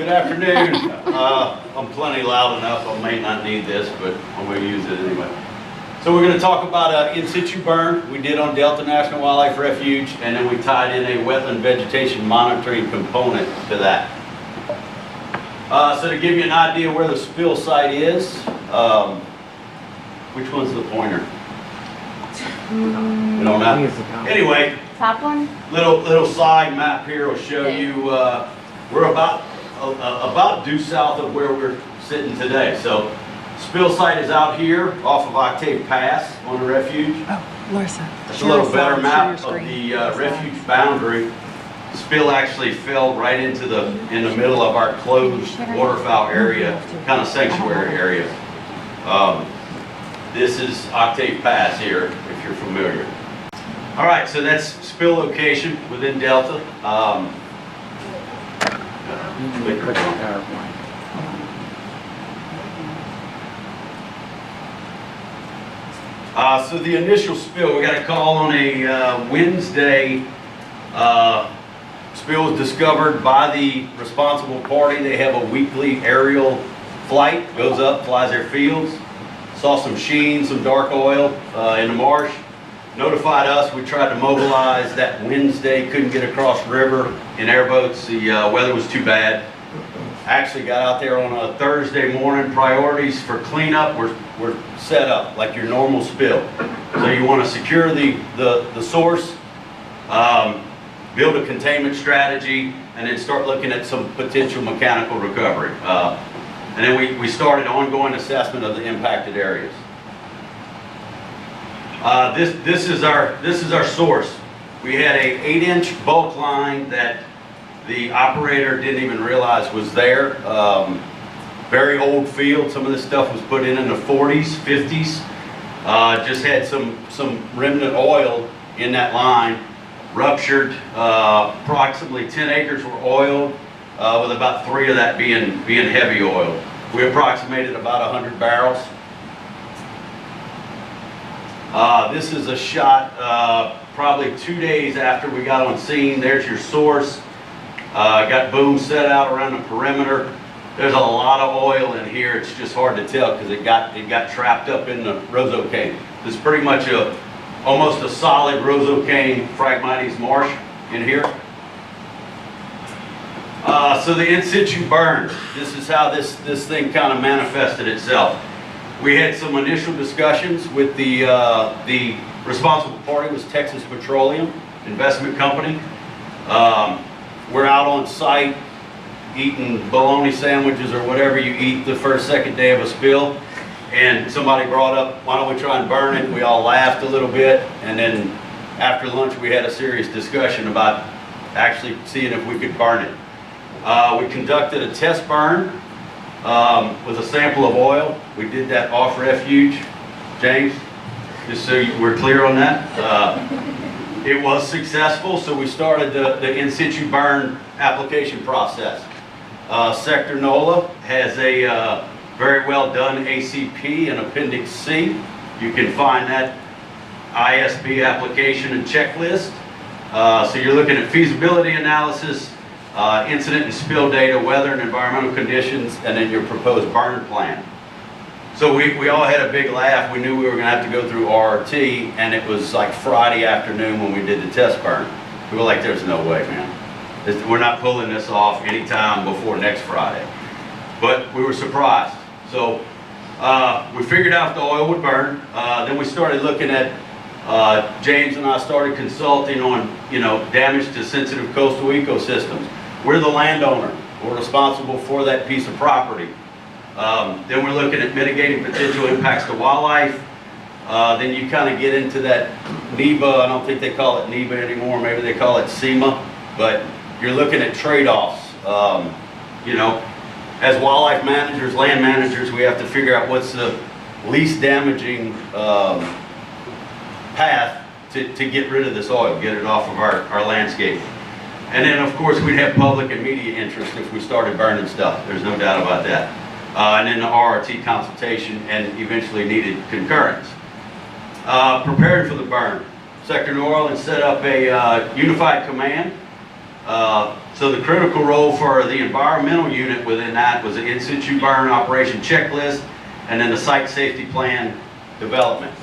Good afternoon. I'm plenty loud enough. I may not need this, but I'm going to use it anyway. So we're going to talk about in situ burn we did on Delta National Wildlife Refuge, and then we tied in a wetland vegetation monitoring component to that. So to give you an idea where the spill site is, which one's the pointer? We don't know. Anyway, Top one? little side map here will show you we're about due south of where we're sitting today. So spill site is out here off of Octave Pass on the refuge. Oh, Larsa. That's a little better map of the refuge boundary. Spill actually fell right into in the middle of our closed waterfowl area, kind of sanctuary area. This is Octave Pass here, if you're familiar. All right, so that's spill location within Delta. So the initial spill, we got a call on a Wednesday. Spill was discovered by the responsible party. They have a weekly aerial flight, goes up, flies their fields. Saw some sheen, some dark oil in the marsh. Notified us. We tried to mobilize that Wednesday, couldn't get across the river in airboats. The weather was too bad. Actually got out there on a Thursday morning. Priorities for cleanup were set up like your normal spill. So you want to secure the source, build a containment strategy, and then start looking at some potential mechanical recovery. And then we started ongoing assessment of the impacted areas. This is our source. We had a 8-inch bulk line that the operator didn't even realize was there. Very old field. Some of this stuff was put in the 40s, 50s. Just had some remnant oil in that line. Ruptured. Approximately 10 acres were oiled, with about 3 of that being heavy oil. We approximated about 100 barrels. This is a shot probably 2 days after we got on scene. There's your source. Got boom set out around the perimeter. There's a lot of oil in here. It's just hard to tell because it got trapped up in the rosocane. This is pretty much almost a solid rosocane Phragmites marsh in here. So the in situ burn. This is how this thing kind of manifested itself. We had some initial discussions with the responsible party was Texas Petroleum Investment Company. We're out on site eating bologna sandwiches or whatever you eat the first, second day of a spill. And somebody brought up, why don't we try and burn it? We all laughed a little bit. And then after lunch, we had a serious discussion about actually seeing if we could burn it. We conducted a test burn with a sample of oil. We did that off refuge. James, just so we're clear on that. It was successful, so we started the in situ burn application process. Sector NOLA has a very well done ACP and Appendix C. You can find that ISB application and checklist. So you're looking at feasibility analysis, incident and spill data, weather and environmental conditions, and then your proposed burn plan. So we all had a big laugh. We knew we were going to have to go through RRT, and it was like Friday afternoon when we did the test burn. We were like, there's no way, man. We're not pulling this off anytime before next Friday. But we were surprised. So we figured out the oil would burn. Then we started looking at, James and I started consulting on, damage to sensitive coastal ecosystems. We're the landowner. We're responsible for that piece of property. Then we're looking at mitigating potential impacts to wildlife. Then you kind of get into that NEBA. I don't think they call it NEBA anymore. Maybe they call it SEMA. But you're looking at trade-offs. As wildlife managers, land managers, we have to figure out what's the least damaging path to get rid of this oil, get it off of our landscape. And then, of course, we'd have public and media interest if we started burning stuff. There's no doubt about that. And then the RRT consultation and eventually needed concurrence. Prepared for the burn. Sector New Orleans set up a unified command So the critical role for the environmental unit within that was an in-situ burn operation checklist and then the site safety plan development.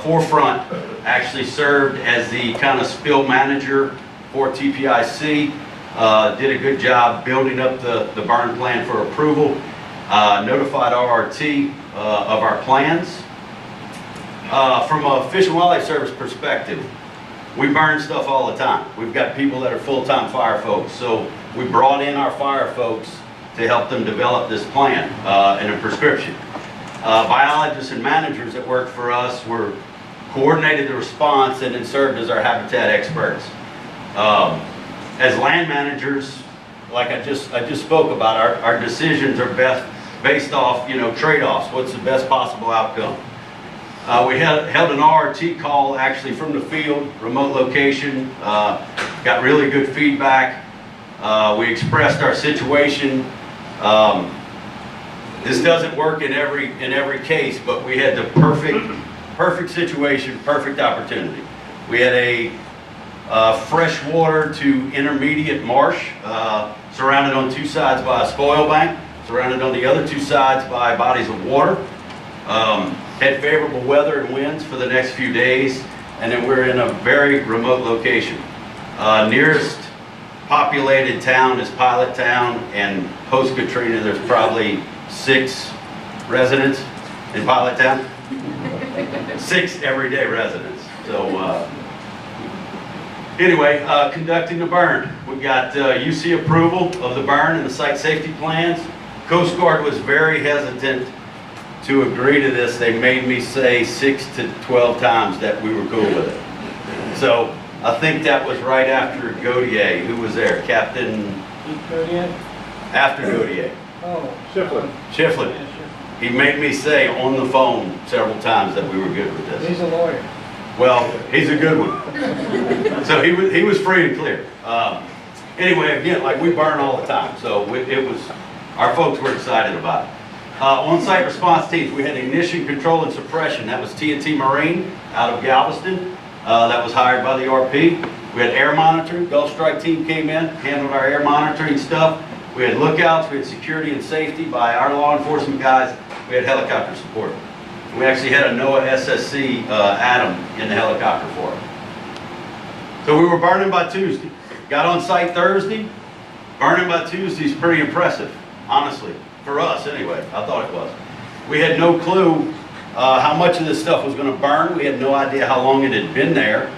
Forefront actually served as the kind of spill manager for TPIC. Did a good job building up the burn plan for approval. Notified RRT of our plans. From a Fish and Wildlife Service perspective, we burn stuff all the time. We've got people that are full-time fire folks, so we brought in our fire folks to help them develop this plan and a prescription. Biologists and managers that worked for us were coordinated the response and then served as our habitat experts. As land managers, like I just spoke about, our decisions are best based off, trade-offs. What's the best possible outcome? We held an RRT call actually from the field, remote location, got really good feedback. We expressed our situation. This doesn't work in every case, but we had the perfect situation, perfect opportunity. We had a freshwater to intermediate marsh, surrounded on two sides by a spoil bank, surrounded on the other two sides by bodies of water. Had favorable weather and winds for the next few days, and then we're in a very remote location. Nearest populated town is Pilot Town, and post-Katrina there's probably 6 residents in Pilot Town. 6 everyday residents. So anyway, conducting the burn. We got UC approval of the burn and the site safety plans. Coast Guard was very hesitant to agree to this. They made me say 6 to 12 times that we were cool with it. So I think that was right after Gaudier. Who was there? Captain? Gaudier? After Gaudier. Oh, Shiflin. Shiflin. Yeah, Shiflin. He made me say on the phone several times that we were good with this. He's a lawyer. Well, he's a good one. So he was free and clear. Anyway, again, like we burn all the time. So our folks were excited about it. On-site response teams, we had ignition control and suppression. That was T&T Marine out of Galveston. That was hired by the RP. We had air monitoring. Gulf Strike team came in, handled our air monitoring stuff. We had lookouts. We had security and safety by our law enforcement guys. We had helicopter support. We actually had a NOAA SSC Adam in the helicopter for it. So we were burning by Tuesday. Got on site Thursday. Burning by Tuesday is pretty impressive, honestly. For us, anyway, I thought it was. We had no clue how much of this stuff was going to burn. We had no idea how long it had been there.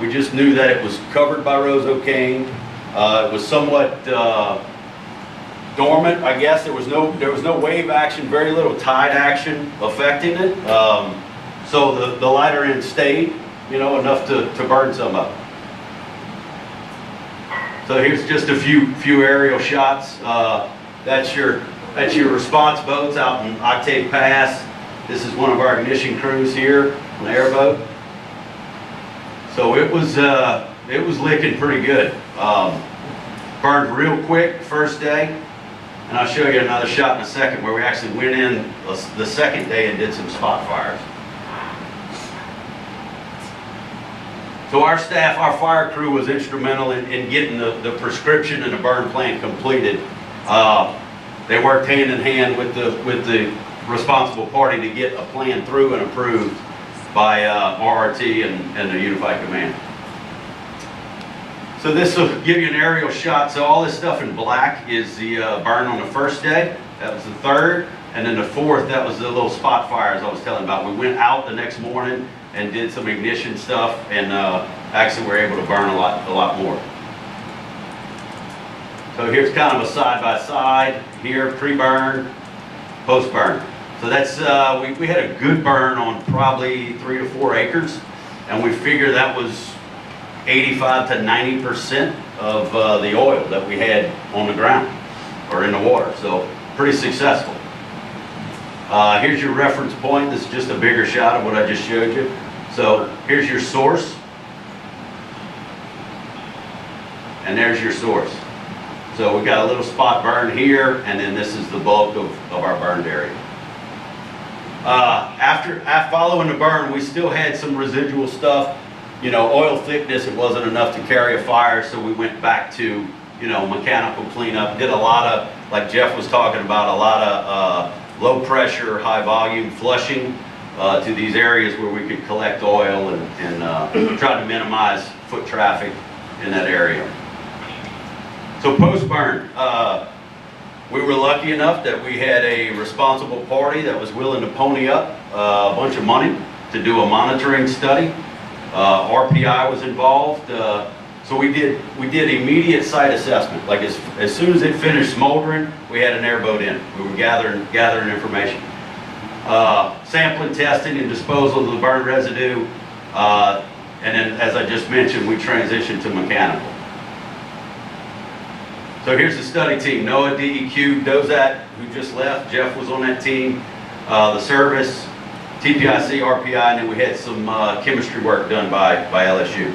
We just knew that it was covered by roseau-cane. It was somewhat dormant, I guess. There was no wave action, very little tide action affecting it. So the lighter end stayed, enough to burn some up. So here's just a few aerial shots. That's your response boats out in Octave Pass. This is one of our ignition crews here on the airboat. So it was licking pretty good. Burned real quick first day, and I'll show you another shot in a second where we actually went in the second day and did some spot fires. So our staff, our fire crew was instrumental in getting the prescription and the burn plan completed. They worked hand in hand with the responsible party to get a plan through and approved by RRT and the Unified Command. So this will give you an aerial shot. So all this stuff in black is the burn on the first day. That was the third. And then the fourth, that was the little spot fires I was telling about. We went out the next morning and did some ignition stuff, and actually were able to burn a lot more. So here's kind of a side-by-side here, pre-burn, post-burn. So that's, we had a good burn on probably 3 to 4 acres, and we figure that was 85 to 90% of the oil that we had on the ground or in the water. So pretty successful. Here's your reference point. This is just a bigger shot of what I just showed you. So here's your source, and there's your source. So we got a little spot burn here, and then this is the bulk of our burned area. After following the burn, we still had some residual stuff. Oil thickness, it wasn't enough to carry a fire, so we went back to you know, mechanical cleanup. Did a lot of, like Jeff was talking about, a lot of low pressure, high volume flushing to these areas where we could collect oil and try to minimize foot traffic in that area. So post-burn, we were lucky enough that we had a responsible party that was willing to pony up a bunch of money to do a monitoring study. RPI was involved, so we did immediate site assessment. Like as soon as it finished smoldering, we had an airboat in. We were gathering information. Sampling, testing, and disposal of the burn residue, and then, as I just mentioned, we transitioned to mechanical. So here's the study team: NOAA, DEQ, DOZAT, who just left. Jeff was on that team. The service, TPIC, RPI, and then we had some chemistry work done by LSU.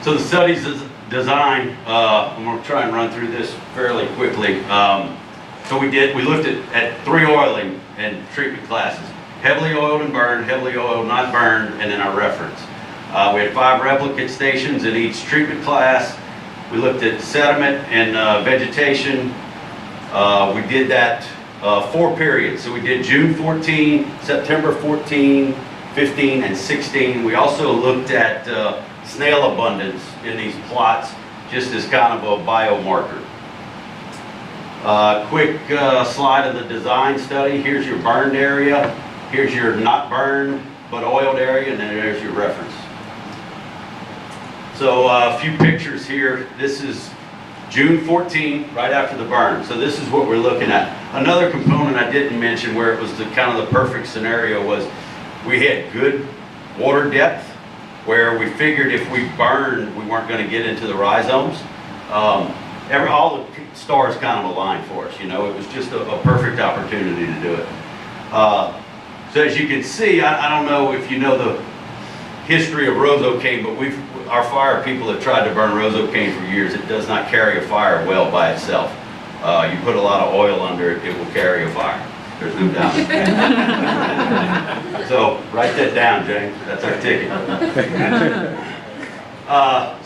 So the study's design, I'm going to try and run through this fairly quickly. So we looked at 3 oiling and treatment classes: heavily oiled and burned, heavily oiled, not burned, and then our reference. We had 5 replicate stations in each treatment class. We looked at sediment and vegetation. We did that 4 periods. So we did June 14, September 14, 15, and 16. We also looked at snail abundance in these plots, just as kind of a biomarker. Quick slide of the design study. Here's your burned area. Here's your not burned but oiled area, and then there's your reference. So a few pictures here. This is June 14, right after the burn. So this is what we're looking at. Another component I didn't mention, where it was the kind of the perfect scenario, was we had good water depth, where we figured if we burned, we weren't going to get into the rhizomes. All the stars kind of aligned for us. You know, it was just a perfect opportunity to do it. So as you can see, I don't know if you know the history of roseoak cane, but our fire people have tried to burn roseoak cane for years. It does not carry a fire well by itself. You put a lot of oil under it, it will carry a fire. There's no doubt. So write that down, James. That's our ticket.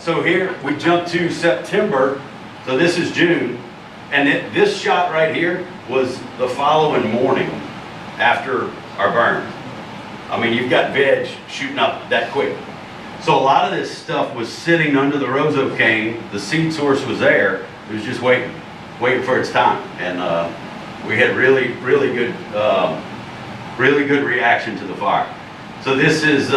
So here we jump to September. So this is June, and this shot right here was the following morning after our burn. I mean, you've got veg shooting up that quick. So a lot of this stuff was sitting under the roseoak cane. The seed source was there. It was just waiting for its time. And we had really good reaction to the fire. So this is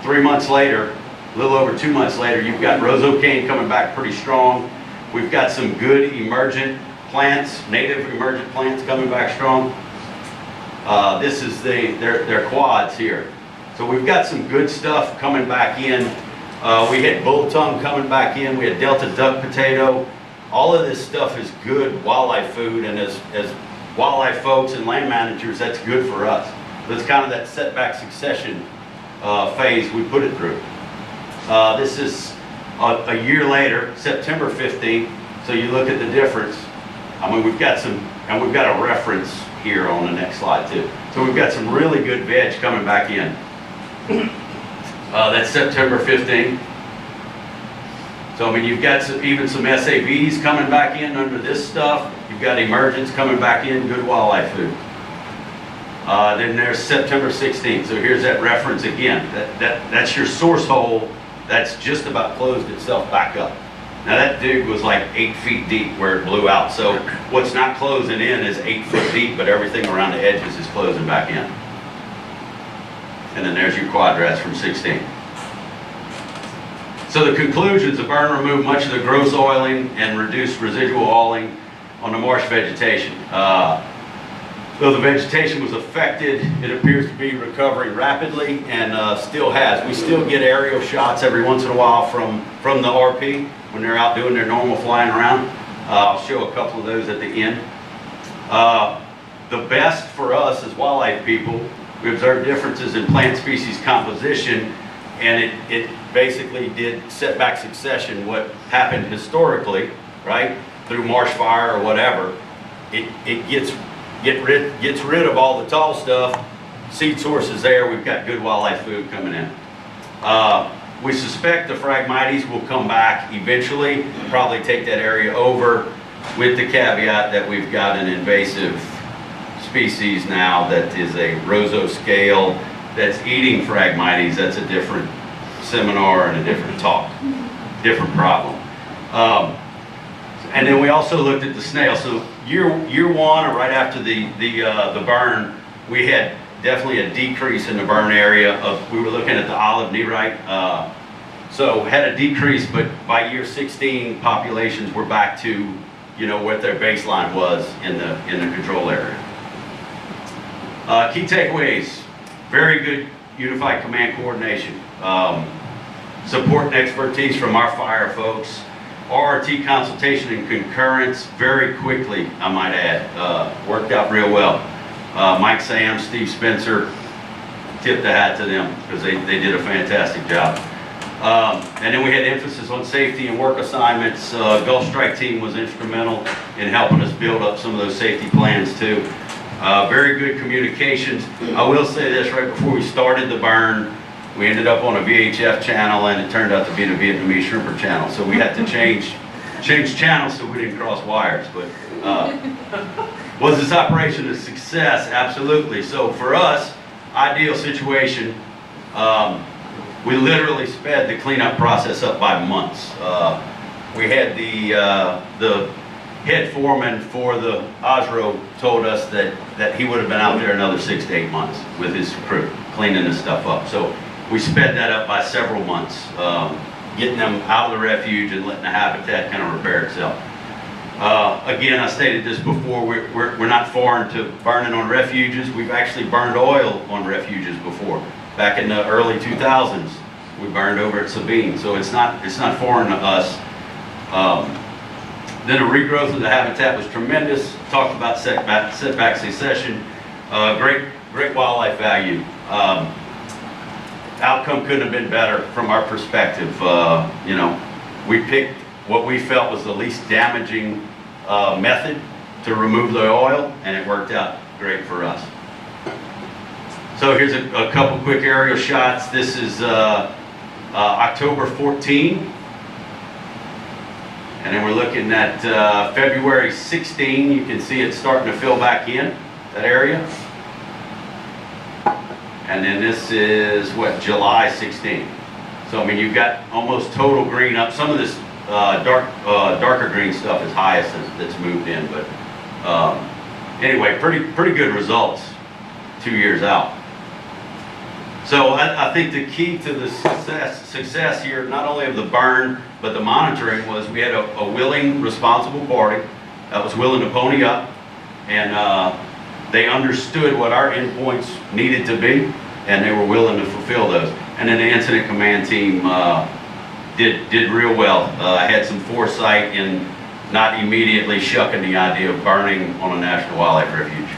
3 months later, a little over 2 months later. You've got roseoak cane coming back pretty strong. We've got some good emergent plants, native emergent plants coming back strong. This is their quads here. So we've got some good stuff coming back in. We had bull tongue coming back in. We had Delta duck potato. All of this stuff is good wildlife food, and as wildlife folks and land managers, that's good for us. That's kind of that setback succession phase we put it through. This is a year later, September 15th. So you look at the difference. I mean, we've got a reference here on the next slide too. So we've got some really good veg coming back in. That's September 15th. So I mean, you've got even some SAVs coming back in under this stuff. You've got emergents coming back in, good wildlife food. Then there's September 16th. So here's that reference again. That's your source hole that's just about closed itself back up. Now that dig was like 8 feet deep where it blew out. So what's not closing in is 8 foot deep, but everything around the edges is closing back in. And then there's your quadrats from 16. So the conclusions: the burn removed much of the gross oiling and reduced residual oiling on the marsh vegetation. Though the vegetation was affected, it appears to be recovering rapidly, and still has. We still get aerial shots every once in a while from the RP when they're out doing their normal flying around. I'll show a couple of those at the end. The best for us as wildlife people, we observed differences in plant species composition, and it basically did setback succession. What happened historically, right, through marsh fire or whatever, it gets rid of all the tall stuff. Seed source is there. We've got good wildlife food coming in. We suspect the Phragmites will come back eventually, probably take that area over, with the caveat that we've got an invasive species now that is a rososcale that's eating Phragmites. That's a different seminar and a different talk, different problem. And then we also looked at the snail. So year one, or right after the burn, we had definitely a decrease in the burn area. We were looking at the olive nearite. So had a decrease, but by year 16, populations were back to, you know, what their baseline was in the control area. Key takeaways: very good unified command coordination, support and expertise from our fire folks, RRT consultation and concurrence very quickly, I might add, worked out real well. Mike Sam, Steve Spencer, tip the hat to them because they did a fantastic job. And then we had emphasis on safety and work assignments. Gulf Strike Team was instrumental in helping us build up some of those safety plans too. Very good communications. I will say this, right before we started the burn, we ended up on a VHF channel and it turned out to be the Vietnamese shrimper channel. So we had to change channels so we didn't cross wires. But was this operation a success? Absolutely. So for us, ideal situation, we literally sped the cleanup process up by months. We had the head foreman for the Osro told us that he would have been out there another 6 to 8 months with his crew cleaning this stuff up. So we sped that up by several months, getting them out of the refuge and letting the habitat kind of repair itself. Again, I stated this before, we're not foreign to burning on refuges. We've actually burned oil on refuges before. Back in the early 2000s, we burned over at Sabine, so it's not foreign to us. Then the regrowth of the habitat was tremendous. Talked about setback succession, great wildlife value. Outcome couldn't have been better from our perspective. You know, we picked what we felt was the least damaging method to remove the oil, and it worked out great for us. So here's a couple quick aerial shots. This is October 14. And then we're looking at February 16. You can see it's starting to fill back in, that area. And then this is, what, July 16. So, I mean, you've got almost total green up. Some of this darker green stuff is highest that's moved in. But anyway, pretty good results 2 years out. So I think the key to the success here, not only of the burn, but the monitoring, was we had a willing, responsible party that was willing to pony up, and they understood what our endpoints needed to be, and they were willing to fulfill those. And then the incident command team did real well. Had some foresight in not immediately shucking the idea of burning on a national wildlife refuge.